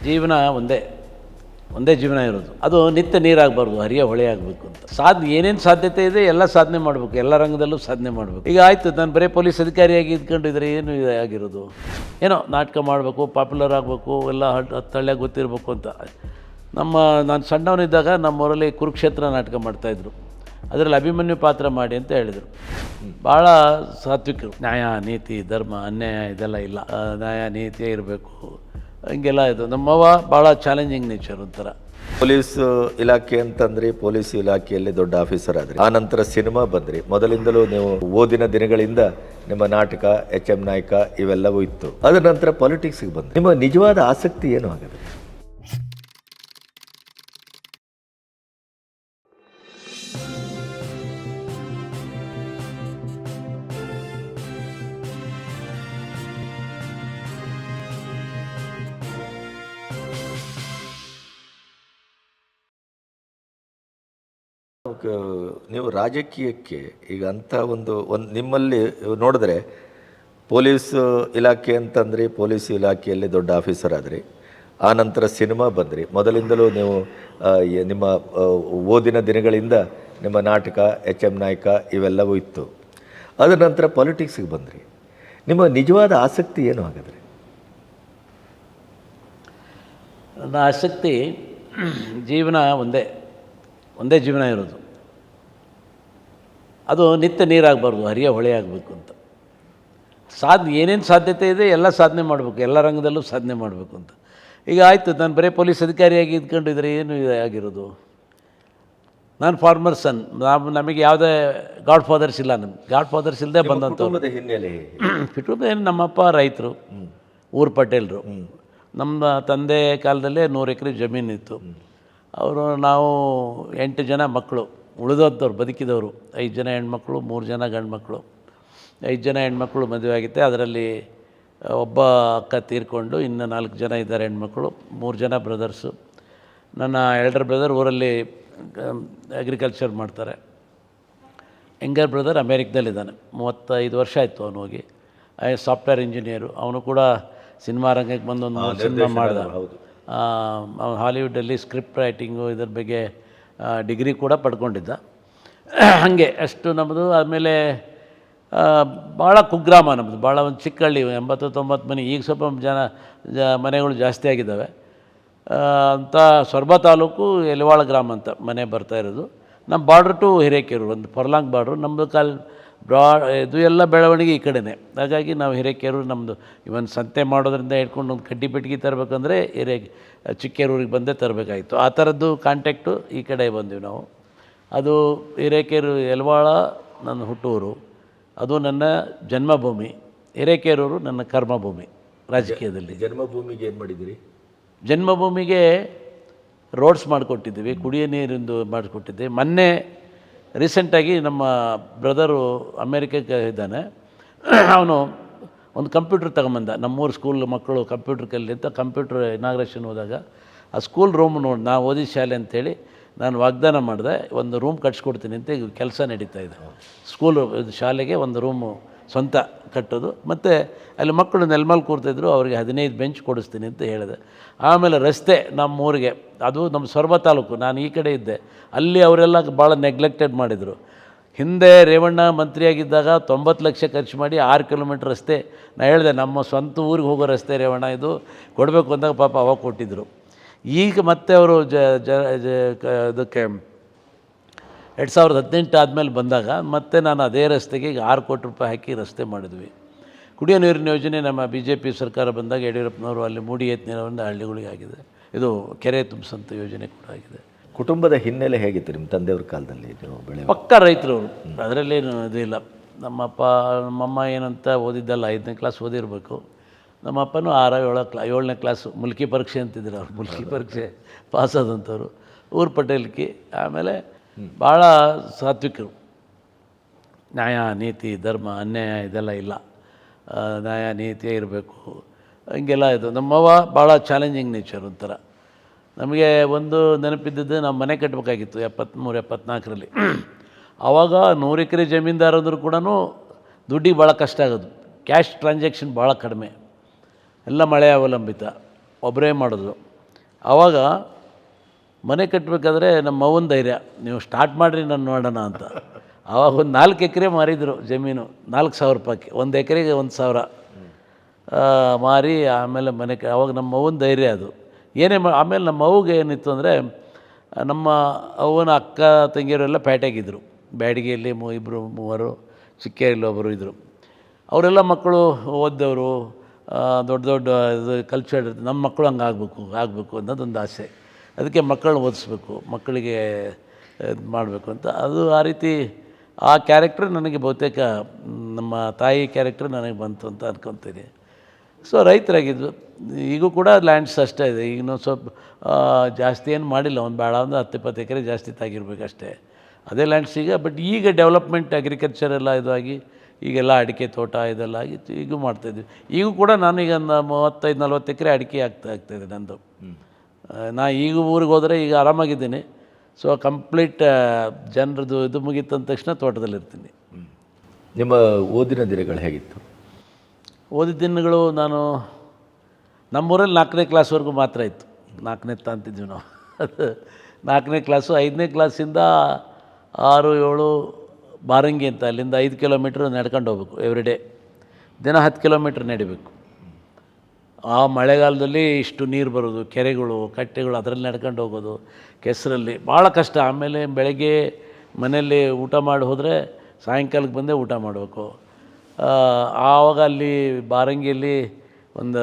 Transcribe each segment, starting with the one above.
ಜೀವನ ಒಂದೇ ಜೀವನ ಇರೋದು. ಅದು ನಿತ್ಯ ನೀರಾಗಬಾರ್ದು, ಹರಿಯ ಹೊಳೆ ಆಗಬೇಕು ಅಂತ. ಏನೇನು ಸಾಧ್ಯತೆ ಇದೆ ಎಲ್ಲ ಸಾಧನೆ ಮಾಡಬೇಕು, ಎಲ್ಲ ರಂಗದಲ್ಲೂ ಸಾಧನೆ ಮಾಡಬೇಕು. ಈಗ ಆಯಿತು, ನಾನು ಬರೀ ಪೊಲೀಸ್ ಅಧಿಕಾರಿಯಾಗಿ ಇದ್ಕೊಂಡಿದ್ರೆ ಏನು ಆಗಿರೋದು? ಏನೋ ನಾಟಕ ಮಾಡಬೇಕು, ಪಾಪ್ಯುಲರ್ ಆಗಬೇಕು, ಎಲ್ಲ ಹತ್ತಳ್ಳಿಯಾಗಿ ಗೊತ್ತಿರಬೇಕು ಅಂತ. ನಾನು ಸಣ್ಣವನಿದ್ದಾಗ ನಮ್ಮೂರಲ್ಲಿ ಕುರುಕ್ಷೇತ್ರ ನಾಟಕ ಮಾಡ್ತಾಯಿದ್ರು. ಅದರಲ್ಲಿ ಅಭಿಮನ್ಯು ಪಾತ್ರ ಮಾಡಿ ಅಂತ ಹೇಳಿದರು. ಭಾಳ ಸಾತ್ವಿಕರು. ನ್ಯಾಯ, ನೀತಿ, ಧರ್ಮ, ಅನ್ಯಾಯ ಇದೆಲ್ಲ ಇಲ್ಲ, ನ್ಯಾಯ ನೀತಿಯೇ ಇರಬೇಕು, ಹಂಗೆಲ್ಲ ಇದು. ನಮ್ಮವ್ವ ಭಾಳ ಚಾಲೆಂಜಿಂಗ್ ನೇಚರ್ ಒಂಥರ. ಪೊಲೀಸ್ ಇಲಾಖೆ ಅಂತಂದ್ರಿ, ಪೊಲೀಸ್ ಇಲಾಖೆಯಲ್ಲಿ ದೊಡ್ಡ ಆಫೀಸರ್ ಆದ್ರಿ. ಆ ನಂತರ ಸಿನಿಮಾ ಬಂದ್ರಿ. ಮೊದಲಿಂದಲೂ ನೀವು ಓದಿನ ದಿನಗಳಿಂದ ನಿಮ್ಮ ನಾಟಕ, HM ನಾಯಕ ಇವೆಲ್ಲವೂ ಇತ್ತು. ಅದರ ನಂತರ ಪಾಲಿಟಿಕ್ಸ್ಗೆ ಬಂದ್ರಿ. ನಿಮ್ಮ ನಿಜವಾದ ಆಸಕ್ತಿ ಏನು ಆಗಿದೆ? ನೀವು ರಾಜಕೀಯಕ್ಕೆ ಈಗ ಅಂಥ ಒಂದು ನಿಮ್ಮಲ್ಲಿ ನೋಡಿದ್ರೆ ಪೊಲೀಸ್ ಇಲಾಖೆ ಅಂತಂದ್ರಿ, ಪೊಲೀಸ್ ಇಲಾಖೆಯಲ್ಲಿ ದೊಡ್ಡ ಆಫೀಸರ್ ಆದ್ರಿ. ಆ ನಂತರ ಸಿನಿಮಾ ಬಂದ್ರಿ. ಮೊದಲಿಂದಲೂ ನೀವು ನಿಮ್ಮ ಓದಿನ ದಿನಗಳಿಂದ ನಿಮ್ಮ ನಾಟಕ, HM ನಾಯಕ ಇವೆಲ್ಲವೂ ಇತ್ತು. ಅದರ ನಂತರ ಪಾಲಿಟಿಕ್ಸ್ಗೆ ಬಂದ್ರಿ. ನಿಮ್ಮ ನಿಜವಾದ ಆಸಕ್ತಿ ಏನು ಹಾಗಾದರೆ? ನನ್ನ ಆಸಕ್ತಿ ಜೀವನ ಒಂದೇ ಜೀವನ ಇರೋದು. ಅದು ನಿತ್ಯ ನೀರಾಗಬಾರ್ದು, ಹರಿಯ ಹೊಳೆ ಆಗಬೇಕು ಅಂತ. ಏನೇನು ಸಾಧ್ಯತೆ ಇದೆ ಎಲ್ಲ ಸಾಧನೆ ಮಾಡಬೇಕು, ಎಲ್ಲ ರಂಗದಲ್ಲೂ ಸಾಧನೆ ಮಾಡಬೇಕು ಅಂತ. ಈಗ ಆಯಿತು, ನಾನು ಬರೀ ಪೊಲೀಸ್ ಅಧಿಕಾರಿಯಾಗಿ ಇದ್ಕೊಂಡಿದ್ರೆ ಏನು ಆಗಿರೋದು? ನಾನು ಫಾರ್ಮರ್ ಸನ್. ನಮಗೆ ಯಾವುದೇ ಗಾಡ್ ಫಾದರ್ಸ್ ಇಲ್ಲ. ನಮ್ಗೆ ಗಾಡ್ ಫಾದರ್ಸ್ ಇಲ್ಲದೆ ಬಂದಂಥವ್ರು. ಹಿನ್ನೆಲೆ ಕುಟುಂಬ ಏನು, ನಮ್ಮಪ್ಪ ರೈತರು, ಊರು ಪಟೇಲರು. ನಮ್ಮ ತಂದೆ ಕಾಲದಲ್ಲೇ 100 ಎಕರೆ ಜಮೀನಿತ್ತು. ನಾವು 8 ಜನ ಮಕ್ಕಳು, ಉಳಿದಂಥವ್ರು ಬದುಕಿದವರು 5 ಜನ ಹೆಣ್ಮಕ್ಳು, 3 ಜನ ಗಂಡು ಮಕ್ಕಳು. 5 ಜನ ಹೆಣ್ಮಕ್ಳು ಮದುವೆ ಆಗಿತ್ತೆ. ಅದರಲ್ಲಿ ಒಬ್ಬ ಅಕ್ಕ ತೀರ್ಕೊಂಡು ಇನ್ನು 4 ಜನ ಇದ್ದಾರೆ ಹೆಣ್ಮಕ್ಳು, 3 ಜನ ಬ್ರದರ್ಸು. ನನ್ನ ಎಲ್ಡರ್ ಬ್ರದರ್ ಊರಲ್ಲಿ ಅಗ್ರಿಕಲ್ಚರ್ ಮಾಡ್ತಾರೆ. ಯಂಗರ್ ಬ್ರದರ್ ಅಮೇರಿಕದಲ್ಲಿದ್ದಾನೆ, 35 ವರ್ಷ ಆಯಿತು ಅವನು ಹೋಗಿ. Software engineer. ಅವನು ಕೂಡ ಸಿನಿಮಾ ರಂಗಕ್ಕೆ ಬಂದು ಒಂದು ಸಿನಿಮಾ ಮಾಡಿದ. ಅವನು ಹಾಲಿವುಡ್ಡಲ್ಲಿ ಸ್ಕ್ರಿಪ್ಟ್ ರೈಟಿಂಗು ಇದ್ರ ಬಗ್ಗೆ ಡಿಗ್ರಿ ಕೂಡ ಪಡ್ಕೊಂಡಿದ್ದ. ಹಾಗೆ ಅಷ್ಟು ನಮ್ಮದು. ಆಮೇಲೆ ಭಾಳ ಕುಗ್ರಾಮ ನಮ್ಮದು, ಭಾಳ ಒಂದು ಚಿಕ್ಕ ಹಳ್ಳಿ, 80-90 ಮನೆ. ಈಗ ಸ್ವಲ್ಪ ಮನೆಗಳು ಜಾಸ್ತಿ ಆಗಿದ್ದಾವೆ ಅಂತ. ಸೊರಬ ತಾಲೂಕು ಎಲಿವಾಳ ಗ್ರಾಮ ಅಂತ ಮನೆ ಬರ್ತಾ ಇರೋದು. ನಮ್ಮ ಬಾರ್ಡ್ರ್ ಟು ಹಿರೇಕೆರೂರು, ಒಂದು ಫರ್ಲಾಂಗ್ ಬಾರ್ಡ್ರು. ನಮ್ಮದು ಇದು ಎಲ್ಲ ಬೆಳವಣಿಗೆ ಈ ಕಡೆನೇ. ಹಾಗಾಗಿ ನಾವು ಹಿರೇಕೆರೂರು ನಮ್ಮದು. ಇವನ್ ಸಂತೆ ಮಾಡೋದ್ರಿಂದ ಹಿಡ್ಕೊಂಡು ಒಂದು ಕಡ್ಡಿ ಪೆಟ್ಟಿಗೆ ತರಬೇಕಂದ್ರೆ ಚಿಕ್ಕೇರೂರಿಗೆ ಬಂದೇ ತರಬೇಕಾಗಿತ್ತು. ಆ ಥರದ್ದು ಕಾಂಟ್ಯಾಕ್ಟು ಈ ಕಡೆ ಬಂದೀವಿ ನಾವು. ಅದು ಹಿರೇಕೆರೂರು, ಎಲ್ವಾಳ ನನ್ನ ಹುಟ್ಟೂರು, ಅದು ನನ್ನ ಜನ್ಮಭೂಮಿ. ಹಿರೇಕೆರೂರು ನನ್ನ ಕರ್ಮಭೂಮಿ ರಾಜಕೀಯದಲ್ಲಿ. ಜನ್ಮಭೂಮಿಗೆ ಏನು ಮಾಡಿದಿರಿ? ಜನ್ಮಭೂಮಿಗೆ ರೋಡ್ಸ್ ಮಾಡಿಕೊಟ್ಟಿದ್ದೀವಿ, ಕುಡಿಯೋ ನೀರಿಂದು ಮಾಡಿಕೊಟ್ಟಿದ್ದೀವಿ. ಮೊನ್ನೆ ರೀಸೆಂಟಾಗಿ ನಮ್ಮ ಬ್ರದರು ಅಮೇರಿಕಕ್ಕೆ ಇದ್ದಾನೆ, ಅವನು ಒಂದು ಕಂಪ್ಯೂಟ್ರ್ ತಗೊಂಬಂದ. ನಮ್ಮೂರು ಸ್ಕೂಲ್ ಮಕ್ಕಳು ಕಂಪ್ಯೂಟ್ರ್ ಕಲಿ ಅಂತ ಕಂಪ್ಯೂಟ್ರ್ ಇನಾಗ್ರೇಷನ್ ಹೋದಾಗ ಆ ಸ್ಕೂಲ್ ರೂಮ್ ನೋಡಿ, ನಾವು ಓದಿದ ಶಾಲೆ ಅಂಥೇಳಿ ನಾನು ವಾಗ್ದಾನ ಮಾಡಿದೆ, ಒಂದು ರೂಮ್ ಕಟ್ಸ್ಕೊಡ್ತೀನಿ ಅಂತ. ಈಗ ಕೆಲಸ ನಡೀತಾ ಇದೆ. ಸ್ಕೂಲು ಶಾಲೆಗೆ ಒಂದು ರೂಮು ಸ್ವಂತ ಕಟ್ಟೋದು. ಮತ್ತು ಅಲ್ಲಿ ಮಕ್ಕಳು ನೆಲಮಲ್ಲಿ ಕೂರ್ತಿದ್ರು, ಅವರಿಗೆ 15 ಬೆಂಚ್ ಕೊಡಿಸ್ತೀನಿ ಅಂತ ಹೇಳಿದೆ. ಆಮೇಲೆ ರಸ್ತೆ ನಮ್ಮೂರಿಗೆ, ಅದು ನಮ್ಮ ಸೊರಬ ತಾಲೂಕು, ನಾನು ಈ ಕಡೆ ಇದ್ದೆ. ಅಲ್ಲಿ ಅವರೆಲ್ಲ ಭಾಳ ನೆಗ್ಲೆಕ್ಟೆಡ್ ಮಾಡಿದರು. ಹಿಂದೆ ರೇವಣ್ಣ ಮಂತ್ರಿಯಾಗಿದ್ದಾಗ 90 ಲಕ್ಷ ಖರ್ಚು ಮಾಡಿ 6 ಕಿಲೋಮೀಟ್ರ್ ರಸ್ತೆ. ನಾನು ಹೇಳಿದೆ, ನಮ್ಮ ಸ್ವಂತ ಊರಿಗೆ ಹೋಗೋ ರಸ್ತೆ ರೇವಣ್ಣ, ಇದು ಕೊಡಬೇಕು ಅಂದಾಗ ಪಾಪ ಅವಾಗ ಕೊಟ್ಟಿದ್ದರು. ಈಗ ಮತ್ತೆ ಅವರು ಇದಕ್ಕೆ 2018 ಆದಮೇಲೆ ಬಂದಾಗ ಮತ್ತೆ ನಾನು ಅದೇ ರಸ್ತೆಗೆ ಈಗ 6 ಕೋಟಿ ರೂಪಾಯಿ ಹಾಕಿ ರಸ್ತೆ ಮಾಡಿದ್ವಿ. ಕುಡಿಯೋ ನೀರಿನ ಯೋಜನೆ ನಮ್ಮ BJP ಸರ್ಕಾರ ಬಂದಾಗ ಯಡಿಯೂರಪ್ಪನವರು ಅಲ್ಲಿ ಮೂಡಿ ಎತ್ತಿನ ಹಳ್ಳಿಗಳಿಗೆ ಆಗಿದೆ. ಇದು ಕೆರೆ ತುಂಬಿಸಂಥ ಯೋಜನೆ ಕೂಡ ಆಗಿದೆ. ಕುಟುಂಬದ ಹಿನ್ನೆಲೆ ಹೇಗಿತ್ತು ನಿಮ್ಮ ತಂದೆಯವ್ರ ಕಾಲದಲ್ಲಿ? ನೀವು ಪಕ್ಕ ರೈತರು ಅವರು, ಅದರಲ್ಲೇನು ಇದಿಲ್ಲ. ನಮ್ಮಮ್ಮ ಏನಂತ ಓದಿದ್ದಲ್ಲ, 5ನೇ ಕ್ಲಾಸ್ ಓದಿರಬೇಕು. ನಮ್ಮಪ್ಪನೂ 6-7ನೇ ಕ್ಲಾಸು ಮುಲ್ಕಿ ಪರೀಕ್ಷೆ ಅಂತಿದ್ರು ಅವ್ರು. ಮುಲ್ಕಿ ಪರೀಕ್ಷೆ ಪಾಸಾದಂಥವ್ರು, ಊರು ಪಟೇಲ್ಕಿ. ಆಮೇಲೆ ಭಾಳ ಸಾತ್ವಿಕರು. ನ್ಯಾಯ, ನೀತಿ, ಧರ್ಮ, ಅನ್ಯಾಯ ಇದೆಲ್ಲ ಇಲ್ಲ, ನ್ಯಾಯ ನೀತಿಯೇ ಇರಬೇಕು, ಹಂಗೆಲ್ಲ ಇದು. ನಮ್ಮವ್ವ ಭಾಳ ಚಾಲೆಂಜಿಂಗ್ ನೇಚರ್ ಒಂಥರ. ನಮಗೆ ಒಂದು ನೆನಪಿದ್ದದ್ದು, ನಾವು ಮನೆ ಕಟ್ಟಬೇಕಾಗಿತ್ತು 73-74ರಲ್ಲಿ. ಆವಾಗ 100 ಎಕರೆ ಜಮೀನ್ದಾರಂದ್ರೂ ಕೂಡ ದುಡ್ಡಿಗೆ ಭಾಳ ಕಷ್ಟ ಆಗೋದು. ಕ್ಯಾಶ್ ಟ್ರಾನ್ಸಾಕ್ಷನ್ ಭಾಳ ಕಡಿಮೆ, ಎಲ್ಲ ಮಳೆ ಅವಲಂಬಿತ, ಒಬ್ಬರೇ ಮಾಡೋದು. ಆವಾಗ ಮನೆ ಕಟ್ಟಬೇಕಾದ್ರೆ ನಮ್ಮ ಅವ್ವನ ಧೈರ್ಯ, ನೀವು ಸ್ಟಾರ್ಟ್ ಮಾಡಿರಿ ನಾನು ನೋಡೋಣ ಅಂತ. ಆವಾಗ ಒಂದು 4 ಎಕರೆ ಮಾರಿದರು ಜಮೀನು, 4,000 ರೂಪಾಯಿಗೆ, 1 ಎಕರೆಗೆ 1,000 ಮಾರಿ ಆಮೇಲೆ ಮನೆ ಆವಾಗ ನಮ್ಮ ಅವ್ವನ ಧೈರ್ಯ ಅದು ಏನೇ ಆಮೇಲೆ ನಮ್ಮ ಅವ್ವಗೆ ಏನಿತ್ತು ಅಂದರೆ, ನಮ್ಮ ಅವ್ವನ ಅಕ್ಕ ತಂಗಿಯರೆಲ್ಲ ಪೇಟೆಗಿದ್ದರು, ಬ್ಯಾಡಗಿಯಲ್ಲಿ 2-3 ಚಿಕ್ಕೇರಿಯಲ್ಲಿ ಒಬ್ಬರು ಇದ್ದರು. ಅವರೆಲ್ಲ ಮಕ್ಕಳು ಓದ್ದವರು, ದೊಡ್ಡ ದೊಡ್ಡ ಇದು ಕಲ್ಚರ್. ನಮ್ಮ ಮಕ್ಕಳು ಹಂಗೆ ಆಗಬೇಕು ಅನ್ನೋದೊಂದು ಆಸೆ. ಅದಕ್ಕೆ ಮಕ್ಕಳನ್ನ ಓದಿಸ್ಬೇಕು, ಮಕ್ಕಳಿಗೆ ಇದು ಮಾಡಬೇಕು ಅಂತ. ಅದು ಆ ರೀತಿ ಆ ಕ್ಯಾರೆಕ್ಟ್ರ್ ನನಗೆ ಬಹುತೇಕ ನಮ್ಮ ತಾಯಿ ಕ್ಯಾರೆಕ್ಟ್ರ್ ನನಗೆ ಬಂತು ಅಂತ ಅಂದ್ಕೊತೀನಿ. ಸೊ ರೈತರಾಗಿದ್ದು ಈಗೂ ಕೂಡ ಲ್ಯಾಂಡ್ಸ್ ಅಷ್ಟೇ ಇದೆ. ಈಗಿನ ಸ್ವಲ್ಪ ಜಾಸ್ತಿ ಏನು ಮಾಡಿಲ್ಲ, ಒಂದು ಭಾಳ ಒಂದು 10-20 ಎಕರೆ ಜಾಸ್ತಿ ತಾಗಿರ್ಬೇಕಷ್ಟೇ, ಅದೇ ಲ್ಯಾಂಡ್ಸ್ ಈಗ. ಬಟ್ ಈಗ ಡೆವಲಪ್ಮೆಂಟ್ ಅಗ್ರಿಕಲ್ಚರ್ ಎಲ್ಲ ಇದಾಗಿ ಈಗೆಲ್ಲ ಅಡಿಕೆ ತೋಟ ಇದೆಲ್ಲ ಆಗಿತ್ತು, ಈಗೂ ಮಾಡ್ತಾಯಿದ್ವಿ. ಈಗೂ ಕೂಡ ನಾನೀಗ 35-40 ಎಕರೆ ಅಡಿಕೆ ಆಗ್ತಾಯಿದೆ ನಂದು. ನಾ ಈಗ ಊರಿಗೆ ಹೋದರೆ ಈಗ ಆರಾಮಾಗಿದ್ದೀನಿ. ಸೊ ಕಂಪ್ಲೀಟ್ ಜನರದ್ದು ಇದು ಮುಗೀತಂದ ತಕ್ಷಣ ತೋಟದಲ್ಲಿರ್ತೀನಿ. ನಿಮ್ಮ ಓದಿನ ದಿನಗಳು ಹೇಗಿತ್ತು? ಓದಿದ ದಿನಗಳು ನಾನು ನಮ್ಮೂರಲ್ಲಿ 4ನೇ ಕ್ಲಾಸ್ವರೆಗೂ ಮಾತ್ರ ಇತ್ತು. 4ನೇ ಅಂತಿದ್ವಿ ನಾವು. 4ನೇ ಕ್ಲಾಸು. 5ನೇ ಕ್ಲಾಸಿಂದ 6-7 ಬಾರಂಗಿ ಅಂತ, ಅಲ್ಲಿಂದ 5 ಕಿಲೋಮೀಟ್ರ್ ನಡ್ಕೊಂಡು ಹೋಗ್ಬೇಕು ಎವ್ರಿಡೇ. ದಿನ 10 ಕಿಲೋಮೀಟ್ರ್ ನಡಿಬೇಕು. ಆ ಮಳೆಗಾಲದಲ್ಲಿ ಇಷ್ಟು ನೀರು ಬರೋದು, ಕೆರೆಗಳು ಕಟ್ಟೆಗಳು, ಅದರಲ್ಲಿ ನಡ್ಕೊಂಡು ಹೋಗೋದು ಕೆಸರಲ್ಲಿ ಭಾಳ ಕಷ್ಟ. ಆಮೇಲೆ ಬೆಳಗ್ಗೆ ಮನೆಯಲ್ಲಿ ಊಟ ಮಾಡಿ ಹೋದರೆ ಸಾಯಂಕಾಲಕ್ಕೆ ಬಂದೇ ಊಟ ಮಾಡಬೇಕು. ಆವಾಗ ಅಲ್ಲಿ ಬಾರಂಗಿಯಲ್ಲಿ ಒಂದು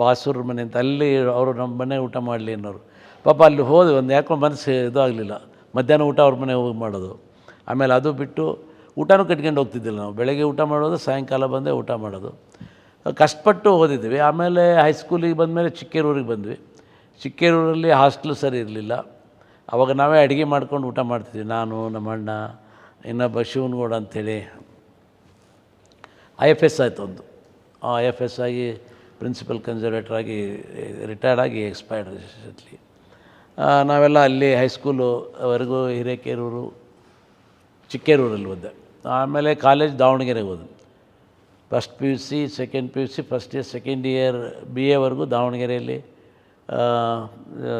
ಬಾಸೂರು ಮನೆ ಅಂತ, ಅಲ್ಲಿ ಅವರು ನಮ್ಮ ಮನೆ ಊಟ ಮಾಡಲಿ ಅನ್ನೋರು. ಪಾಪ ಅಲ್ಲಿ ಹೋದೆ, ಒಂದು ಯಾಕೋ ಮನಸ್ಸು ಇದು ಆಗಲಿಲ್ಲ. ಮಧ್ಯಾಹ್ನ ಊಟ ಅವ್ರ ಮನೆ ಹೋಗಿ ಮಾಡೋದು. ಆಮೇಲೆ ಅದು ಬಿಟ್ಟು ಊಟನೂ ಕಟ್ಕೊಂಡು ಹೋಗ್ತಿದ್ದಿಲ್ಲ ನಾವು. ಬೆಳಗ್ಗೆ ಊಟ ಮಾಡೋದು, ಸಾಯಂಕಾಲ ಬಂದೇ ಊಟ ಮಾಡೋದು. ಕಷ್ಟಪಟ್ಟು ಓದಿದ್ವಿ. ಆಮೇಲೆ ಹೈಸ್ಕೂಲಿಗೆ ಬಂದಮೇಲೆ ಚಿಕ್ಕೇರೂರಿಗೆ ಬಂದ್ವಿ. ಚಿಕ್ಕೇರೂರಲ್ಲಿ ಹಾಸ್ಟೆಲ್ ಸರಿ ಇರಲಿಲ್ಲ. ಆವಾಗ ನಾವೇ ಅಡುಗೆ ಮಾಡ್ಕೊಂಡು ಊಟ ಮಾಡ್ತಿದ್ವಿ, ನಾನು, ನಮ್ಮ ಅಣ್ಣ, ಇನ್ನೊಬ್ಬ ಶಿವನಗೌಡ ಅಂಥೇಳಿ. IFS ಆಯಿತು ಒಂದು. IFS ಆಗಿ ಪ್ರಿನ್ಸಿಪಲ್ ಕನ್ಸರ್ವೇಟರ್ ಆಗಿ ರಿಟೈರ್ಡ್ ಆಗಿ ಎಕ್ಸ್ಪೈರ್ಡ್ ರೀಸೆಂಟ್ಲಿ. ನಾವೆಲ್ಲ ಅಲ್ಲಿ ಹೈಸ್ಕೂಲುವರೆಗೂ ಹಿರೇಕೆರೂರು, ಚಿಕ್ಕೇರೂರಲ್ಲಿ ಓದಿದೆ. ಆಮೇಲೆ ಕಾಲೇಜ್ ದಾವಣಗೆರೆಗೆ ಹೋದೆ. First PUC, second PUC, first year, second year BAವರೆಗೂ ದಾವಣಗೆರೆಯಲ್ಲಿ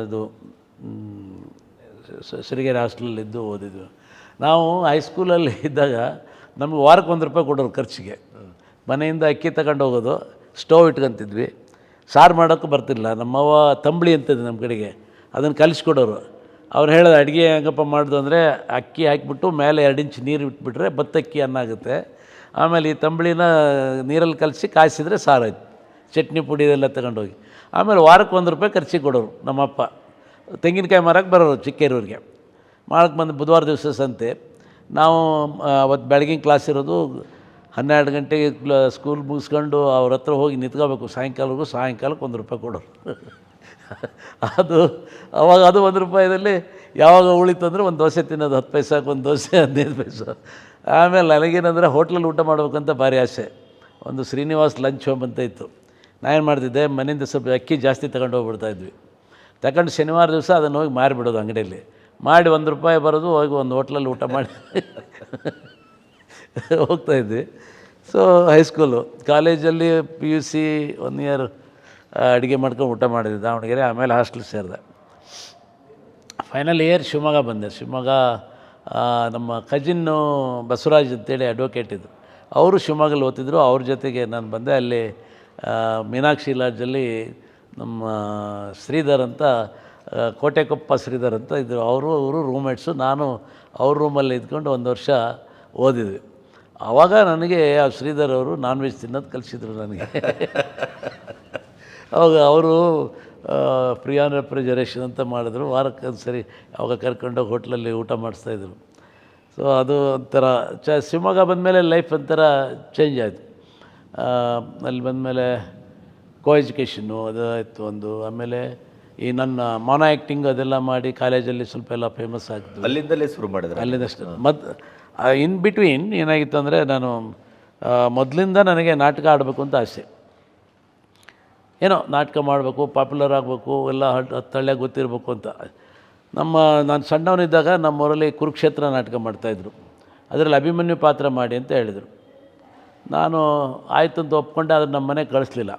ಇದು ಸಿರಿಗೆರೆ ಹಾಸ್ಟೆಲಲ್ಲಿದ್ದು ಓದಿದ್ವಿ. ನಾವು ಹೈಸ್ಕೂಲಲ್ಲಿ ಇದ್ದಾಗ ನಮಗೆ ವಾರಕ್ಕೆ ₹1 ಕೊಡೋರು ಖರ್ಚಿಗೆ. ಮನೆಯಿಂದ ಅಕ್ಕಿ ತಗೊಂಡು ಹೋಗೋದು, ಸ್ಟೋವ್ ಇಟ್ಕೊತಿದ್ವಿ. ಸಾರು ಮಾಡೋಕ್ಕೂ ಬರ್ತಿಲ್ಲ. ನಮ್ಮವ್ವ ತಂಬಳಿ ಅಂತಿದ್ದೆ ನಮ್ಮ ಕಡೆಗೆ, ಅದನ್ನು ಕಲಿಸ್ಕೊಡೋರು. ಅವ್ರು ಹೇಳೋದು, ಅಡುಗೆ ಹೆಂಗಪ್ಪ ಮಾಡೋದು ಅಂದರೆ, ಅಕ್ಕಿ ಹಾಕಿಬಿಟ್ಟು ಮೇಲೆ 2 ಇಂಚ್ ನೀರು ಇಟ್ಬಿಟ್ರೆ ಬತ್ತಕ್ಕಿ ಅನ್ನ ಆಗುತ್ತೆ. ಆಮೇಲೆ ಈ ತಂಬಳಿನ ನೀರಲ್ಲಿ ಕಲಸಿ ಕಾಯಿಸಿದ್ರೆ ಸಾರಾಯ್ತು. ಚಟ್ನಿ ಪುಡಿ ಇದೆಲ್ಲ ತಗೊಂಡೋಗಿ. ಆಮೇಲೆ ವಾರಕ್ಕೆ ₹1 ಖರ್ಚಿಗೆ ಕೊಡೋರು ನಮ್ಮಪ್ಪ. ತೆಂಗಿನಕಾಯಿ ಮಾರಕ್ಕೆ ಬರೋರು ಚಿಕ್ಕೇರೂರಿಗೆ. ಮಾಡಕ್ಕೆ ಬಂದು ಬುಧವಾರ ದಿವಸ ಸಂತೆ. ನಾವು ಅವತ್ತು ಬೆಳಗಿನ ಕ್ಲಾಸ್ ಇರೋದು 12 ಗಂಟೆಗೆ ಸ್ಕೂಲ್ ಮುಗಿಸ್ಕೊಂಡು ಅವ್ರ ಹತ್ರ ಹೋಗಿ ನಿಂತ್ಕೋಬೇಕು ಸಾಯಂಕಾಲಕ್ಕೂ. ಸಾಯಂಕಾಲಕ್ಕೆ ₹1 ಕೊಡೋರು. ಅದು ಅವಾಗ ಅದು ₹1ದಲ್ಲಿ ಯಾವಾಗ ಉಳಿತಂದರೆ ಒಂದು ದೋಸೆ ತಿನ್ನೋದು, 10 ಪೈಸಕ್ಕೆ ಒಂದು ದೋಸೆ 15 ಪೈಸೆ. ಆಮೇಲೆ ನನಗೇನಂದರೆ ಹೋಟ್ಲಲ್ಲಿ ಊಟ ಮಾಡ್ಬೇಕಂತ ಭಾರಿ ಆಸೆ. ಒಂದು ಶ್ರೀನಿವಾಸ್ ಲಂಚ್ ಹೋಮ್ ಅಂತ ಇತ್ತು. ನಾನೇನು ಮಾಡ್ತಿದ್ದೆ, ಮನೆಯಿಂದ ಸ್ವಲ್ಪ ಅಕ್ಕಿ ಜಾಸ್ತಿ ತಗೊಂಡು ಹೋಗ್ಬಿಡ್ತಾಯಿದ್ವಿ. ತಗೊಂಡು ಶನಿವಾರ ದಿವಸ ಅದನ್ನು ಹೋಗಿ ಮಾರಿಬಿಡೋದು ಅಂಗಡಿಯಲ್ಲಿ. ಮಾಡಿ ₹1 ಬರೋದು, ಹೋಗಿ ಒಂದು ಹೋಟ್ಲಲ್ಲಿ ಊಟ ಮಾಡಿ ಹೋಗ್ತಾಯಿದ್ವಿ. So high school. ಕಾಲೇಜಲ್ಲಿ PUC 1 ಇಯರ್ ಅಡುಗೆ ಮಾಡ್ಕೊಂಡು ಊಟ ಮಾಡಿದ್ವಿ ದಾವಣಗೆರೆ. ಆಮೇಲೆ ಹಾಸ್ಟೆಲ್ ಸೇರಿದೆ. ಫೈನಲ್ ಇಯರ್ ಶಿವಮೊಗ್ಗ ಬಂದೆ. ಶಿವಮೊಗ್ಗ ನಮ್ಮ ಕಜಿನ್ನು ಬಸವರಾಜ್ ಅಂತೇಳಿ ಅಡ್ವೊಕೇಟ್ ಇದ್ದರು, ಅವರು ಶಿವಮೊಗ್ಗಲ್ಲಿ ಓದ್ತಿದ್ರು. ಅವ್ರ ಜೊತೆಗೆ ನಾನು ಬಂದೆ. ಅಲ್ಲಿ ಮೀನಾಕ್ಷಿ ಲಾಡ್ಜಲ್ಲಿ ನಮ್ಮ ಶ್ರೀಧರ್ ಅಂತ, ಕೋಟೆಕೊಪ್ಪ ಶ್ರೀಧರ್ ಅಂತ ಇದ್ದರು. ಅವರು ರೂಮ್ಮೇಟ್ಸು. ನಾನು ಅವ್ರ ರೂಮಲ್ಲಿ ಇದ್ಕೊಂಡು 1 ವರ್ಷ ಓದಿದ್ವಿ. ಆವಾಗ ನನಗೆ ಆ ಶ್ರೀಧರ್ ಅವರು ನಾನ್ ವೆಜ್ ತಿನ್ನೋದು ಕಲಿಸಿದ್ರು ನನಗೆ. ಅವಾಗ ಅವರು ಪ್ರಿಯಾನ್ ರೆಫ್ರಿಜರೇಷನ್ ಅಂತ ಮಾಡಿದ್ರು. ವಾರಕ್ಕೆ ಒಂದು ಸರಿ ಅವಾಗ ಕರ್ಕೊಂಡೋಗಿ ಹೋಟ್ಲಲ್ಲಿ ಊಟ ಮಾಡಿಸ್ತಾಯಿದ್ರು. ಸೊ ಅದು ಒಂಥರ ಶಿವಮೊಗ್ಗ ಬಂದಮೇಲೆ ಲೈಫ್ ಒಂಥರ ಚೇಂಜ್ ಆಯಿತು. ಅಲ್ಲಿ ಬಂದಮೇಲೆ ಕೋ ಎಜುಕೇಷನ್ನು ಅದು ಆಯಿತು ಒಂದು. ಆಮೇಲೆ ಈ ನನ್ನ ಮೊನೋ ಆ್ಯಕ್ಟಿಂಗ್ ಅದೆಲ್ಲ ಮಾಡಿ ಕಾಲೇಜಲ್ಲಿ ಸ್ವಲ್ಪ ಎಲ್ಲ ಫೇಮಸ್ ಆಗ್ತದೆ. ಅಲ್ಲಿಂದಲೇ ಶುರು ಮಾಡಿದ್ರೆ? ಅಲ್ಲಿಂದಷ್ಟೇ. ಇನ್ ಬಿಟ್ವೀನ್ ಏನಾಗಿತ್ತು ಅಂದರೆ, ನಾನು ಮೊದಲಿಂದ ನನಗೆ ನಾಟಕ ಆಡಬೇಕು ಅಂತ ಆಸೆ. ಏನೋ ನಾಟಕ ಮಾಡಬೇಕು, ಪಾಪ್ಯುಲರ್ ಆಗಬೇಕು, ಎಲ್ಲ ಹತ್ತಳ್ಳಿಯಾಗ ಗೊತ್ತಿರಬೇಕು ಅಂತ. ನಾನು ಸಣ್ಣವನಿದ್ದಾಗ ನಮ್ಮೂರಲ್ಲಿ ಕುರುಕ್ಷೇತ್ರ ನಾಟಕ ಮಾಡ್ತಾಯಿದ್ರು. ಅದರಲ್ಲಿ ಅಭಿಮನ್ಯು ಪಾತ್ರ ಮಾಡಿ ಅಂತ ಹೇಳಿದರು. ನಾನು ಆಯ್ತು ಅಂತ ಒಪ್ಕೊಂಡೆ. ಆದರೆ ನಮ್ಮ ಮನೆಗೆ ಕಳಿಸ್ಲಿಲ್ಲ.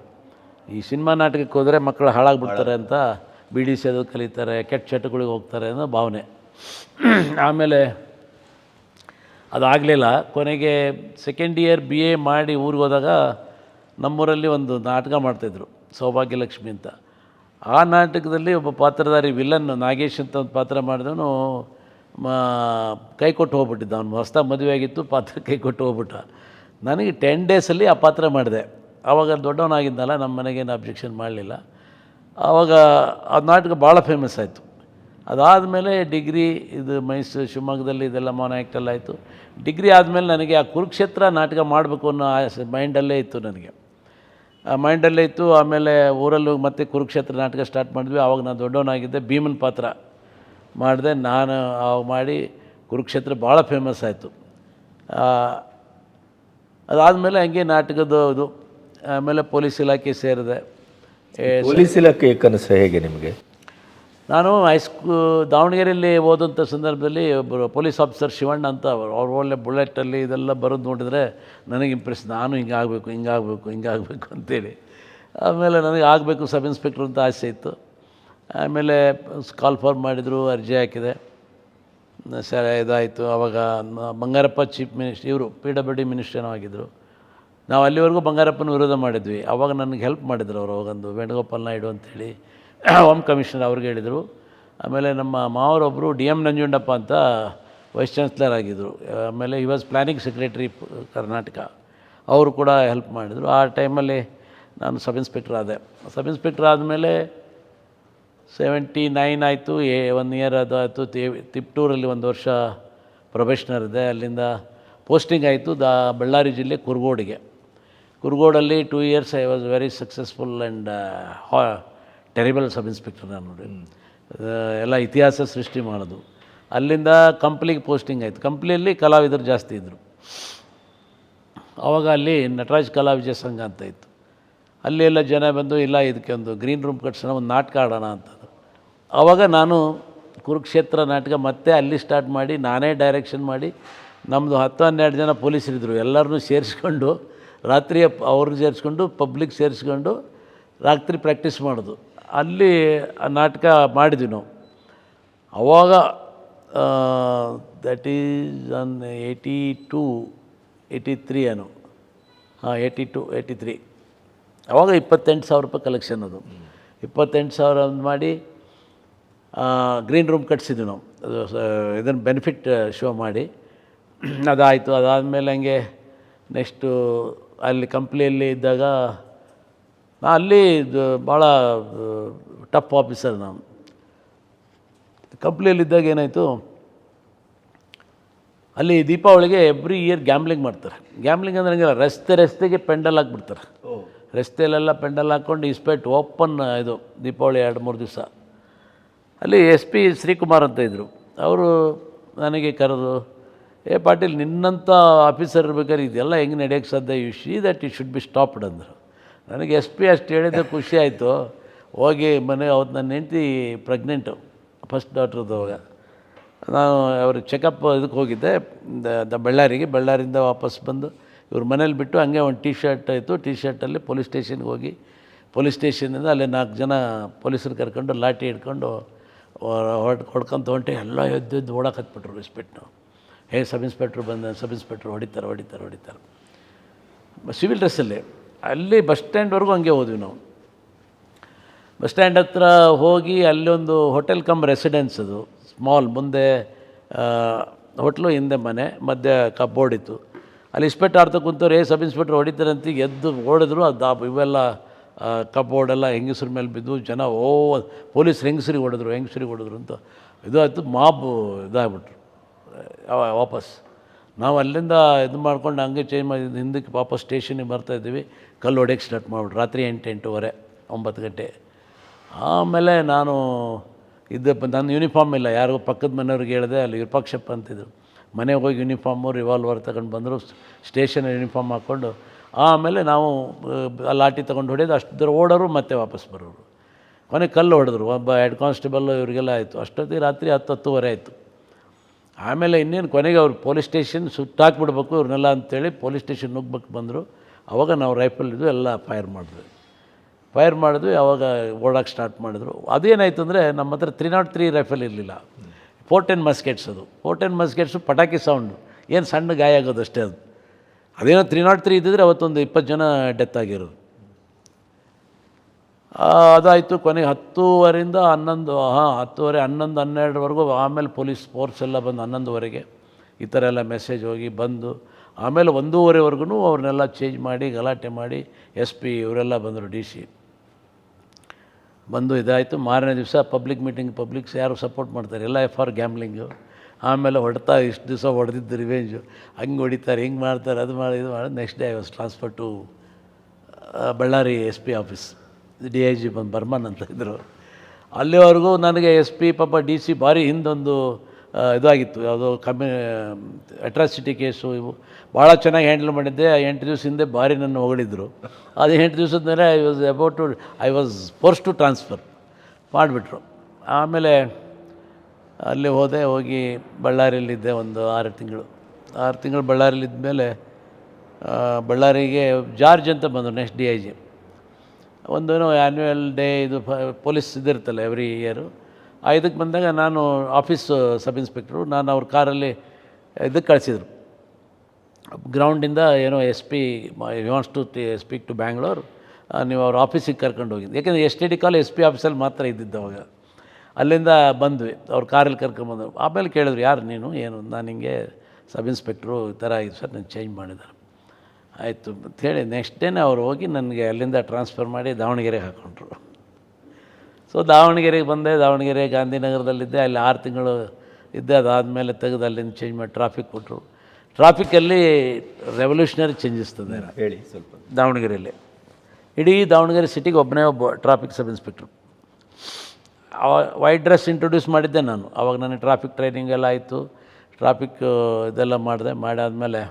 ಈ ಸಿನಿಮಾ ನಾಟಕಕ್ಕೆ ಹೋದರೆ ಮಕ್ಕಳು ಹಾಳಾಗ್ಬಿಡ್ತಾರೆ ಅಂತ ಬೀಡಿ ಸೇದೋದು ಕಲಿತಾರೆ, ಕೆಟ್ಟ ಚಟಗಳಿಗೆ ಹೋಗ್ತಾರೆ ಅನ್ನೋ ಭಾವನೆ. ಆಮೇಲೆ ಅದಾಗಲಿಲ್ಲ. ಕೊನೆಗೆ ಸೆಕೆಂಡ್ ಇಯರ್ BA ಮಾಡಿ ಊರಿಗೆ ಹೋದಾಗ ನಮ್ಮೂರಲ್ಲಿ ಒಂದು ನಾಟಕ ಮಾಡ್ತಾಯಿದ್ರು, ಸೌಭಾಗ್ಯಲಕ್ಷ್ಮಿ ಅಂತ. ಆ ನಾಟಕದಲ್ಲಿ ಒಬ್ಬ ಪಾತ್ರಧಾರಿ ವಿಲನ್ ನಾಗೇಶ್ ಅಂತ ಒಂದು ಪಾತ್ರ ಮಾಡಿದವನು ಕೈ ಕೊಟ್ಟು ಹೋಗ್ಬಿಟ್ಟಿದ್ದ. ಅವನು ಹೊಸ್ದಾಗಿ ಮದುವೆ ಆಗಿತ್ತು, ಪಾತ್ರ ಕೈ ಕೊಟ್ಟು ಹೋಗ್ಬಿಟ್ಟ. ನನಗೆ 10 ಡೇಸಲ್ಲಿ ಆ ಪಾತ್ರ ಮಾಡಿದೆ. ಆವಾಗ ದೊಡ್ಡವನಾಗಿದ್ದನಲ್ಲ, ನಮ್ಮ ಮನೆಗೇನು ಅಬ್ಜೆಕ್ಷನ್ ಮಾಡಲಿಲ್ಲ. ಆವಾಗ ಆ ನಾಟಕ ಭಾಳ ಫೇಮಸ್ ಆಯಿತು. ಅದಾದಮೇಲೆ ಡಿಗ್ರಿ ಇದು ಶಿವಮೊಗ್ಗದಲ್ಲಿ ಇದೆಲ್ಲ ಮೌನ ಆ್ಯಕ್ಟೆಲ್ಲ ಆಯಿತು. ಡಿಗ್ರಿ ಆದಮೇಲೆ ನನಗೆ ಆ ಕುರುಕ್ಷೇತ್ರ ನಾಟಕ ಮಾಡಬೇಕು ಅನ್ನೋ ಆಸೆ ಮೈಂಡಲ್ಲೇ ಇತ್ತು ನನಗೆ, ಮೈಂಡಲ್ಲೇ ಇತ್ತು. ಆಮೇಲೆ ಊರಲ್ಲೂ ಮತ್ತೆ ಕುರುಕ್ಷೇತ್ರ ನಾಟಕ ಸ್ಟಾರ್ಟ್ ಮಾಡಿದ್ವಿ. ಆವಾಗ ನಾನು ದೊಡ್ಡವನಾಗಿದ್ದೆ, ಭೀಮನ ಪಾತ್ರ ಮಾಡಿದೆ ನಾನು. ಆವಾಗ ಮಾಡಿ ಕುರುಕ್ಷೇತ್ರ ಭಾಳ ಫೇಮಸ್ ಆಯಿತು. ಅದಾದಮೇಲೆ ಹಂಗೆ ನಾಟಕದ ಇದು. ಆಮೇಲೆ ಪೊಲೀಸ್ ಇಲಾಖೆ ಸೇರಿದೆ. ಪೊಲೀಸ್ ಇಲಾಖೆ ಕನಸು ಹೇಗೆ ನಿಮಗೆ? ನಾನು ದಾವಣಗೆರೆಯಲ್ಲಿ ಓದಂಥ ಸಂದರ್ಭದಲ್ಲಿ ಒಬ್ಬರು ಪೊಲೀಸ್ ಆಫೀಸರ್ ಶಿವಣ್ಣ ಅಂತ ಅವ್ರು ಒಳ್ಳೆ ಬುಲೆಟಲ್ಲಿ ಇದೆಲ್ಲ ಬರೋದು ನೋಡಿದರೆ ನನಗೆ ಇಂಪ್ರೆಸ್, ನಾನು ಹಿಂಗಾಗಬೇಕು ಅಂತೇಳಿ. ಆಮೇಲೆ ನನಗೆ ಆಗಬೇಕು ಸಬ್ ಇನ್ಸ್ಪೆಕ್ಟ್ರ್ ಅಂತ ಆಸೆ ಇತ್ತು. ಆಮೇಲೆ ಕಾಲ್ ಫಾರ್ಮ್ ಮಾಡಿದರು, ಅರ್ಜಿ ಹಾಕಿದೆ, ಇದಾಯಿತು. ಆವಾಗ ಬಂಗಾರಪ್ಪ ಚೀಫ್ ಮಿನಿಸ್ಟರ್, ಇವರು PWD ಮಿನಿಸ್ಟರ್ ಆಗಿದ್ದರು. ನಾವು ಅಲ್ಲಿವರೆಗೂ ಬಂಗಾರಪ್ಪನ ವಿರೋಧ ಮಾಡಿದ್ವಿ. ಆವಾಗ ನನಗೆ ಹೆಲ್ಪ್ ಮಾಡಿದ್ರು ಅವರು. ಅವಾಗೊಂದು ವೇಣುಗೋಪಾಲ್ ನಾಯ್ಡು ಅಂತೇಳಿ ಹೋಮ್ ಕಮಿಷನರ್ ಅವ್ರಿಗೆ ಹೇಳಿದರು. ಆಮೇಲೆ ನಮ್ಮ ಮಾವರೊಬ್ಬರು DM ನಂಜುಂಡಪ್ಪ ಅಂತ ವೈಸ್ ಚಾನ್ಸ್ಲರ್ ಆಗಿದ್ದರು. ಆಮೇಲೆ ಈ ವಾಸ್ ಪ್ಲ್ಯಾನಿಂಗ್ ಸೆಕ್ರೆಟರಿ ಕರ್ನಾಟಕ, ಅವರು ಕೂಡ ಹೆಲ್ಪ್ ಮಾಡಿದರು. ಆ ಟೈಮಲ್ಲಿ ನಾನು ಸಬ್ ಇನ್ಸ್ಪೆಕ್ಟ್ರ್ ಆದೆ. ಸಬ್ ಇನ್ಸ್ಪೆಕ್ಟ್ರ್ ಆದಮೇಲೆ 79 ಆಯಿತು. 1 ಇಯರ್ ಅದು ಆಯಿತು. ತಿಪ್ಟೂರಲ್ಲಿ 1 ವರ್ಷ ಪ್ರೊಬೇಷನರ್ ಇದೆ. ಅಲ್ಲಿಂದ ಪೋಸ್ಟಿಂಗ್ ಆಯಿತು ಬಳ್ಳಾರಿ ಜಿಲ್ಲೆ ಕುರುಗೋಡಲ್ಲಿ 2 years I was very successful and terrible sub inspector ನಾನು ನೋಡಿ. ಎಲ್ಲ ಇತಿಹಾಸ ಸೃಷ್ಟಿ ಮಾಡೋದು. ಅಲ್ಲಿಂದ ಕಂಪ್ಲಿಗೆ ಪೋಸ್ಟಿಂಗ್ ಆಯಿತು. ಕಂಪ್ಲಿಯಲ್ಲಿ ಕಲಾವಿದರು ಜಾಸ್ತಿ ಇದ್ದರು. ಆವಾಗ ಅಲ್ಲಿ ನಟರಾಜ್ ಕಲಾ ವಿಜಯ ಸಂಘ ಅಂತ ಇತ್ತು. ಅಲ್ಲಿ ಎಲ್ಲ ಜನ ಬಂದು, ಇಲ್ಲ ಇದಕ್ಕೆ ಒಂದು ಗ್ರೀನ್ ರೂಮ್ ಕಟ್ಸೋಣ, ಒಂದು ನಾಟಕ ಆಡೋಣ ಅಂತಂದು. ಆವಾಗ ನಾನು ಕುರುಕ್ಷೇತ್ರ ನಾಟಕ ಮತ್ತೆ ಅಲ್ಲಿ ಸ್ಟಾರ್ಟ್ ಮಾಡಿ ನಾನೇ ಡೈರೆಕ್ಷನ್ ಮಾಡಿ, ನಮ್ಮದು 10-12 ಜನ ಪೊಲೀಸರಿದ್ದರು, ಎಲ್ಲರನ್ನೂ ಸೇರಿಸ್ಕೊಂಡು ರಾತ್ರಿ ಅವ್ರನ್ನ ಸೇರಿಸ್ಕೊಂಡು ಪಬ್ಲಿಕ್ ಸೇರಿಸ್ಕೊಂಡು ರಾತ್ರಿ ಪ್ರಾಕ್ಟೀಸ್ ಮಾಡೋದು. ಅಲ್ಲಿ ಆ ನಾಟಕ ಮಾಡಿದ್ವಿ ನಾವು. ಆವಾಗ ದಟ್ ಈಸ್ ಆನ್ 82, 83 ಏನು 82, 83. ಆವಾಗ 28,000 ರೂಪಾಯಿ ಕಲೆಕ್ಷನ್. ಅದು 28,000 ಮಾಡಿ ಗ್ರೀನ್ ರೂಮ್ ಕಟ್ಸಿದ್ವಿ ನಾವು. ಅದು ಇದನ್ನು ಬೆನಿಫಿಟ್ ಶೋ ಮಾಡಿ ಅದಾಯಿತು. ಅದಾದಮೇಲೆ ಹಂಗೆ ನೆಕ್ಸ್ಟು ಅಲ್ಲಿ ಕಂಪ್ನಿಯಲ್ಲಿ ಇದ್ದಾಗ ಅಲ್ಲಿ ಭಾಳ ಟಫ್ ಆಫೀಸರ್ ನಾನು. ಕಂಪ್ನಿಯಲ್ಲಿದ್ದಾಗ ಏನಾಯಿತು, ಅಲ್ಲಿ ದೀಪಾವಳಿಗೆ ಎವ್ರಿ ಇಯರ್ ಗ್ಯಾಮ್ಲಿಂಗ್ ಮಾಡ್ತಾರೆ. ಗ್ಯಾಮ್ಲಿಂಗ್ ಅಂದರೆ ಹಂಗಿಲ್ಲ, ರಸ್ತೆಗೆ ಪೆಂಡಲ್ ಹಾಕ್ಬಿಡ್ತಾರೆ. ರಸ್ತೆಯಲ್ಲೆಲ್ಲ ಪೆಂಡಲ್ ಹಾಕ್ಕೊಂಡು ಇಸ್ಪೆಟ್ ಓಪನ್ ಇದು ದೀಪಾವಳಿ 2-3 ದಿವಸ. ಅಲ್ಲಿ SP ಶ್ರೀಕುಮಾರ್ ಅಂತ ಇದ್ದರು. ಅವರು ನನಗೆ ಕರೆದು, ಪಾಟೀಲ್ ನಿನ್ನಂಥ ಆಫೀಸರ್ ಇರ್ಬೇಕಾದ್ರೆ ಇದೆಲ್ಲ ಹೆಂಗೆ ನಡೆಯೋಕ್ಕೆ ಸಾಧ್ಯ, you see that it should be stopped ಅಂದರು. ನನಗೆ SP ಅಷ್ಟು ಹೇಳಿದ್ರೆ ಖುಷಿ ಆಯಿತು. ಹೋಗಿ ಅವತ್ತು ನನ್ನ ಹೆಂಡತಿ ಪ್ರೆಗ್ನೆಂಟು, ಫಸ್ಟ್ ಡಾಟ್ರದ್ದು. ಅವಾಗ ನಾನು ಅವ್ರಿಗೆ ಚೆಕಪ್ ಇದಕ್ಕೆ ಹೋಗಿದ್ದೆ ಬಳ್ಳಾರಿಂದ ವಾಪಸ್ ಬಂದು ಇವ್ರ ಮನೇಲಿ ಬಿಟ್ಟು ಹಂಗೆ ಒಂದು ಟೀ ಶರ್ಟ್ ಆಯಿತು. ಟೀ ಶರ್ಟಲ್ಲಿ ಪೊಲೀಸ್ ಸ್ಟೇಷನ್ಗೆ ಹೋಗಿ, ಪೊಲೀಸ್ ಸ್ಟೇಷನಿಂದ ಅಲ್ಲಿ 4 ಜನ ಪೊಲೀಸರು ಕರ್ಕೊಂಡು ಲಾಠಿ ಹಿಡ್ಕೊಂಡು ಹೊಡ್ಕೊಂತ ಹೊಂಟೆ. ಎಲ್ಲ ಎದ್ದು ಓಡಾಕತ್ಬಿಟ್ರು ಇಸ್ಪೆಟ್ನು. ಸಬ್ ಇನ್ಸ್ಪೆಕ್ಟ್ರು ಹೊಡಿತಾರೆ. ಸಿವಿಲ್ ಡ್ರೆಸ್ಸಲ್ಲಿ ಅಲ್ಲಿ ಬಸ್ ಸ್ಟ್ಯಾಂಡ್ವರೆಗೂ ಹಂಗೆ ಹೋದ್ವಿ ನಾವು. ಬಸ್ ಸ್ಟ್ಯಾಂಡ್ ಹತ್ರ ಹೋಗಿ ಅಲ್ಲೊಂದು ಹೋಟೆಲ್ ಕಮ್ ರೆಸಿಡೆನ್ಸ್, ಅದು ಸ್ಮಾಲ್, ಮುಂದೆ ಹೋಟ್ಲು, ಹಿಂದೆ ಮನೆ, ಮಧ್ಯೆ ಕಬೋರ್ಡ್ ಇತ್ತು. ಅಲ್ಲಿ ಇನ್ಸ್ಪೆಕ್ಟರ್ ಆಡ್ತಾ ಕುಂತವ್ರು, ಸಬ್ ಇನ್ಸ್ಪೆಕ್ಟ್ರ್ ಹೊಡಿತಾರೆ ಅಂತ ಎದ್ದು ಓಡಿದ್ರು. ಅದು ಇವೆಲ್ಲ ಕಬೋರ್ಡೆಲ್ಲ ಹೆಂಗಸ್ರ ಮೇಲೆ ಬಿದ್ದು ಜನ, ಪೊಲೀಸ್ ಹೆಂಗಸ್ರಿಗೆ ಹೊಡೆದ್ರು ಅಂತ ಇದು ಆಯಿತು. ಮಾಬ್ ಇದಾಗ್ಬಿಟ್ರು. ವಾಪಸ್ ನಾವು ಅಲ್ಲಿಂದ ಇದು ಮಾಡ್ಕೊಂಡು ಹಂಗೆ ಚೇಂಜ್ ಮಾಡಿ ಹಿಂದಕ್ಕೆ ವಾಪಸ್ ಸ್ಟೇಷನಿಗೆ ಬರ್ತಾಯಿದ್ದೀವಿ. ಕಲ್ಲು ಹೊಡೆಯೋಕ್ಕೆ ಸ್ಟಾರ್ಟ್ ಮಾಡಿಬಿಟ್ರು. ರಾತ್ರಿ 8-8:30, 9 ಗಂಟೆ. ಆಮೇಲೆ ನಾನು ನನ್ನ ಯೂನಿಫಾರ್ಮ್ ಇಲ್ಲ, ಯಾರಿಗೂ ಪಕ್ಕದ ಮನೆಯವ್ರಿಗೆ ಹೇಳಿದೆ. ಅಲ್ಲಿ ವಿರೂಪಾಕ್ಷಪ್ಪ ಅಂತಿದ್ರು. ಮನೆಗೆ ಹೋಗಿ ಯೂನಿಫಾರ್ಮು ರಿವಾಲ್ವರ್ ತಗೊಂಡು ಬಂದರು. ಸ್ಟೇಷನ್ ಯೂನಿಫಾರ್ಮ್ ಹಾಕ್ಕೊಂಡು ಆಮೇಲೆ ನಾವು ಲಾಠಿ ತೊಗೊಂಡು ಹೊಡೆಯೋದು. ಅಷ್ಟು ದೂರ ಓಡೋರು ಮತ್ತೆ ವಾಪಸ್ ಬರೋರು. ಕೊನೆಗೆ ಕಲ್ಲು ಹೊಡೆದ್ರು. ಒಬ್ಬ ಹೆಡ್ ಕಾನ್ಸ್ಟೇಬಲ್ಲು ಇವರಿಗೆಲ್ಲ ಆಯಿತು. ಅಷ್ಟೊತ್ತಿಗೆ ರಾತ್ರಿ 10-10:30 ಆಯಿತು. ಆಮೇಲೆ ಇನ್ನೇನು ಕೊನೆಗೆ ಅವ್ರು ಪೊಲೀಸ್ ಸ್ಟೇಷನ್ ಸುಟ್ಟಾಕ್ಬಿಡ್ಬೇಕು ಇವ್ರನ್ನೆಲ್ಲ ಅಂತೇಳಿ ಪೊಲೀಸ್ ಸ್ಟೇಷನ್ ನುಗ್ಗಬೇಕು ಬಂದರು. ಆವಾಗ ನಾವು ರೈಫಲ್ ಇದು ಎಲ್ಲ ಫೈರ್ ಮಾಡಿದ್ವಿ. ಫೈರ್ ಮಾಡಿದ್ವಿ. ಆವಾಗ ಓಡೋಕ್ಕೆ ಸ್ಟಾರ್ಟ್ ಮಾಡಿದ್ರು. ಅದೇನಾಯಿತು ಅಂದರೆ ನಮ್ಮ ಹತ್ರ 303 ರೈಫಲ್ ಇರಲಿಲ್ಲ, 410 ಮಸ್ಕೆಟ್ಸ್. ಅದು 410 ಮಸ್ಕೆಟ್ಸು ಪಟಾಕಿ ಸೌಂಡು, ಏನು ಸಣ್ಣ ಗಾಯ ಆಗೋದು ಅಷ್ಟೇ. ಅದೇನೋ 303 ಇದ್ದಿದ್ರೆ ಅವತ್ತೊಂದು 20 ಜನ ಡೆತ್ ಆಗಿರೋದು. ಅದಾಯಿತು. ಕೊನೆಗೆ 10:30ರಿಂದ 11, 10:30, 11, 12ವರೆಗೂ. ಆಮೇಲೆ ಪೊಲೀಸ್ ಫೋರ್ಸ್ ಎಲ್ಲ ಬಂದು 11ವರೆಗೆ ಈ ಥರ ಎಲ್ಲ ಮೆಸೇಜ್ ಹೋಗಿ ಬಂದು, ಆಮೇಲೆ 1:30ವರೆಗೂ ಅವ್ರನ್ನೆಲ್ಲ ಚೇಂಜ್ ಮಾಡಿ ಗಲಾಟೆ ಮಾಡಿ SP ಇವರೆಲ್ಲ ಬಂದರು, DC ಬಂದು ಇದಾಯಿತು. ಮಾರನೇ ದಿವಸ ಪಬ್ಲಿಕ್ ಮೀಟಿಂಗ್. ಪಬ್ಲಿಕ್ಸ್ ಯಾರು ಸಪೋರ್ಟ್ ಮಾಡ್ತಾರೆ, ಎಲ್ಲ ಫಾರ್ ಗ್ಯಾಮ್ಲಿಂಗು. ಆಮೇಲೆ ಹೊಡ್ತಾ ಇಷ್ಟು ದಿವಸ ಹೊಡೆದಿದ್ದು ರಿವೆಂಜು, ಹಂಗೆ ಹೊಡಿತಾರೆ, ಹಿಂಗೆ ಮಾಡ್ತಾರೆ, ಅದು ಮಾಡಿ ಇದು ಮಾಡಿ. Next day I was transfer to Bellary SP office. DIG ಬಂದು ಬರ್ಮನ್ ಅಂತ ಇದ್ದರು. ಅಲ್ಲಿವರೆಗೂ ನನಗೆ SP ಪಾಪ DC ಭಾರಿ ಹಿಂದೊಂದು ಇದಾಗಿತ್ತು, ಯಾವುದೋ ಅಟ್ರಾಸಿಟಿ ಕೇಸು, ಇವು ಭಾಳ ಚೆನ್ನಾಗಿ ಹ್ಯಾಂಡಲ್ ಮಾಡಿದ್ದೆ. 8 ದಿವಸ ಹಿಂದೆ ಭಾರಿ ನನ್ನ ಹೊಗಳಿದ್ರು. ಅದು 8 ದಿವಸದ ಮೇಲೆ I was force to transfer ಮಾಡಿಬಿಟ್ರು. ಆಮೇಲೆ ಅಲ್ಲಿ ಹೋಗಿ ಬಳ್ಳಾರಿಯಲ್ಲಿದ್ದೆ ಒಂದು 6 ತಿಂಗಳು. ಬಳ್ಳಾರಿಯಲ್ಲಿದ್ದ ಮೇಲೆ ಬಳ್ಳಾರಿಗೆ ಜಾರ್ಜ್ ಅಂತ ಬಂದರು ನೆಕ್ಸ್ಟ್ DIG. ಒಂದೇನೋ ಆ್ಯನ್ಯುವಲ್ ಡೇ ಇದು ಪೊಲೀಸ್ ಇದಿರ್ತಲ್ಲ ಎವ್ರಿ ಇಯರು. ಇದಕ್ಕೆ ಬಂದಾಗ ನಾನು ಆಫೀಸ್ ಸಬ್ ಇನ್ಸ್ಪೆಕ್ಟ್ರು. ನಾನು ಅವ್ರ ಕಾರಲ್ಲಿ ಇದಕ್ಕೆ ಕಳಿಸಿದ್ರು, ಗ್ರೌಂಡಿಂದ ಏನೋ SP wants to speak to Bangalore, ನೀವು ಅವ್ರ ಆಫೀಸಿಗೆ ಕರ್ಕೊಂಡು ಹೋಗಿದ್ದು. ಯಾಕೆಂದರೆ STD ಕಾಲ್ SP ಆಫೀಸಲ್ಲಿ ಮಾತ್ರ ಇದ್ದಿದ್ದು ಅವಾಗ. ಅಲ್ಲಿಂದ ಬಂದ್ವಿ, ಅವ್ರ ಕಾರಲ್ಲಿ ಕರ್ಕೊಂಬಂದರು. ಆಮೇಲೆ ಕೇಳಿದ್ರು, ಯಾರು ನೀನು, ಏನು? ನಾನು ಹಿಂಗೆ ಸಬ್ ಇನ್ಸ್ಪೆಕ್ಟ್ರು, ಈ ಥರ ಆಯಿತು ಸರ್, ನಾನು ಚೇಂಜ್ ಮಾಡಿದ್ದಾರೆ. ಆಯಿತು ಅಂಥೇಳಿ ನೆಕ್ಸ್ಟ್ ಡೇನೇ ಅವ್ರು ಹೋಗಿ ನನಗೆ ಅಲ್ಲಿಂದ ಟ್ರಾನ್ಸ್ಫರ್ ಮಾಡಿ ದಾವಣಗೆರೆಗೆ ಹಾಕ್ಕೊಂಡ್ರು. ಸೊ ದಾವಣಗೆರೆಗೆ ಬಂದೆ. ದಾವಣಗೆರೆ ಗಾಂಧಿನಗರದಲ್ಲಿದ್ದೆ. ಅಲ್ಲಿ 6 ತಿಂಗಳು ಇದ್ದೆ. ಅದಾದಮೇಲೆ ತೆಗೆದು ಅಲ್ಲಿಂದ ಚೇಂಜ್ ಮಾಡಿ ಟ್ರಾಫಿಕ್ ಕೊಟ್ಟರು. ಟ್ರಾಫಿಕಲ್ಲಿ ರೆವಲ್ಯೂಷನರಿ ಚೇಂಜಸ್ ತಂದೆ ಹೇಳಿ ಸ್ವಲ್ಪ. ದಾವಣಗೆರೆಯಲ್ಲಿ ಇಡೀ ದಾವಣಗೆರೆ ಸಿಟಿಗೆ ಒಬ್ಬ traffic sub inspector. White dress introduce ಮಾಡಿದ್ದೆ ನಾನು. ಆವಾಗ ನನಗೆ ಟ್ರಾಫಿಕ್ ಟ್ರೈನಿಂಗ್ ಎಲ್ಲ ಆಯಿತು. ಟ್ರಾಫಿಕ್ ಇದೆಲ್ಲ ಮಾಡಾದಮೇಲೆ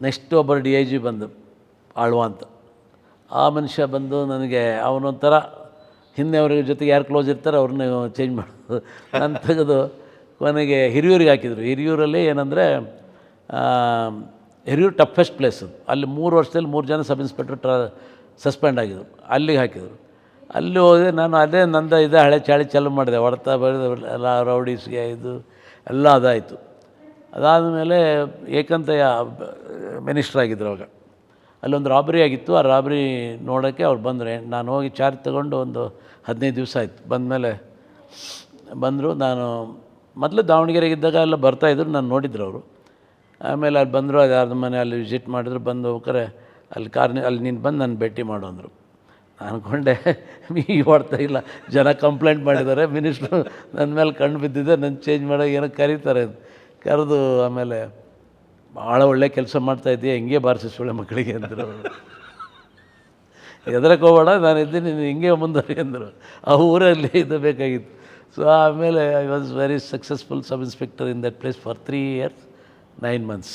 ನೆಕ್ಸ್ಟ್ ಒಬ್ಬರು DIG ಬಂದು ಆಳ್ವ ಅಂತ. ಆ ಮನುಷ್ಯ ಬಂದು ನನಗೆ ಅವನೊಂಥರ ಹಿಂದೆ ಅವ್ರ ಜೊತೆಗೆ ಯಾರು ಕ್ಲೋಸ್ ಇರ್ತಾರೆ ಅವ್ರನ್ನ ಚೇಂಜ್ ಮಾಡೋದು. ನಾನು ತೆಗೆದು ಕೊನೆಗೆ ಹಿರಿಯೂರಿಗೆ ಹಾಕಿದರು. ಹಿರಿಯೂರಲ್ಲಿ ಏನಂದರೆ ಹಿರಿಯೂರು ಟಫೆಸ್ಟ್ ಪ್ಲೇಸ್ ಅದು. ಅಲ್ಲಿ 3 ವರ್ಷದಲ್ಲಿ 3 ಜನ ಸಬ್ ಇನ್ಸ್ಪೆಕ್ಟ್ರ್ ಸಸ್ಪೆಂಡ್ ಆಗಿದ್ರು. ಅಲ್ಲಿಗೆ ಹಾಕಿದರು. ಅಲ್ಲಿ ಹೋದೆ ನಾನು. ಅದೇ ನಂದು ಇದೇ ಹಳೆ ಚಾಳಿ ಚಾಲು ಮಾಡಿದೆ, ಹೊಡ್ತಾ ಬರೆದು ಎಲ್ಲ ರೌಡೀಸ್ಗೆ ಇದು ಎಲ್ಲ ಅದಾಯಿತು. ಅದಾದಮೇಲೆ ಏಕಂತಯ್ಯ ಮಿನಿಸ್ಟ್ರ್ ಆಗಿದ್ರು ಅವಾಗ. ಅಲ್ಲೊಂದು ರಾಬ್ರಿ ಆಗಿತ್ತು. ಆ ರಾಬ್ರಿ ನೋಡೋಕ್ಕೆ ಅವ್ರು ಬಂದರೆ ನಾನು ಹೋಗಿ ಚಾರ್ಜ್ ತೊಗೊಂಡು ಒಂದು 15 ದಿವಸ ಆಯಿತು. ಬಂದಮೇಲೆ ಬಂದರು. ನಾನು ಮೊದಲು ದಾವಣಗೆರೆಗಿದ್ದಾಗ ಎಲ್ಲ ಬರ್ತಾಯಿದ್ರು, ನಾನು ನೋಡಿದ್ರು ಅವರು. ಆಮೇಲೆ ಅಲ್ಲಿ ಬಂದರು, ಅದು ಯಾರ್ದು ಮನೆ ಅಲ್ಲಿ ವಿಸಿಟ್ ಮಾಡಿದ್ರು. ಬಂದು ಹೋಗ್ರೆ ಅಲ್ಲಿ ನೀನು ಬಂದು ನಾನು ಭೇಟಿ ಮಾಡು ಅಂದರು. ನಾನು ಅಂದ್ಕೊಂಡೆ ಈ ಹೊಡ್ತಾ ಇಲ್ಲ, ಜನ ಕಂಪ್ಲೇಂಟ್ ಮಾಡಿದ್ದಾರೆ, ಮಿನಿಸ್ಟ್ರು ನನ್ನ ಮೇಲೆ ಕಣ್ಣು ಬಿದ್ದಿದೆ, ನನ್ನ ಚೇಂಜ್ ಮಾಡೋಕೆ ಏನೋ ಕರೀತಾರೆ ಅಂತ ಕರೆದು. ಆಮೇಲೆ ಭಾಳ ಒಳ್ಳೆ ಕೆಲಸ ಮಾಡ್ತಾಯಿದ್ದೀಯ, ಹಿಂಗೆ ಬಾರಿಸಿ ಸುಳ್ಳೆ ಮಕ್ಕಳಿಗೆ ಅಂದರು. ಎದ್ರಕ್ಕೆ ಹೋಗೋಣ, ನಾನು ಇದ್ದೀನಿ, ನೀನು ಹಿಂಗೆ ಮುಂದುವರಿ ಅಂದರು. ಆ ಊರಲ್ಲಿ ಇದು ಬೇಕಾಗಿತ್ತು. ಸೊ ಆಮೇಲೆ I was very successful sub inspector in that place for 3 years 9 months.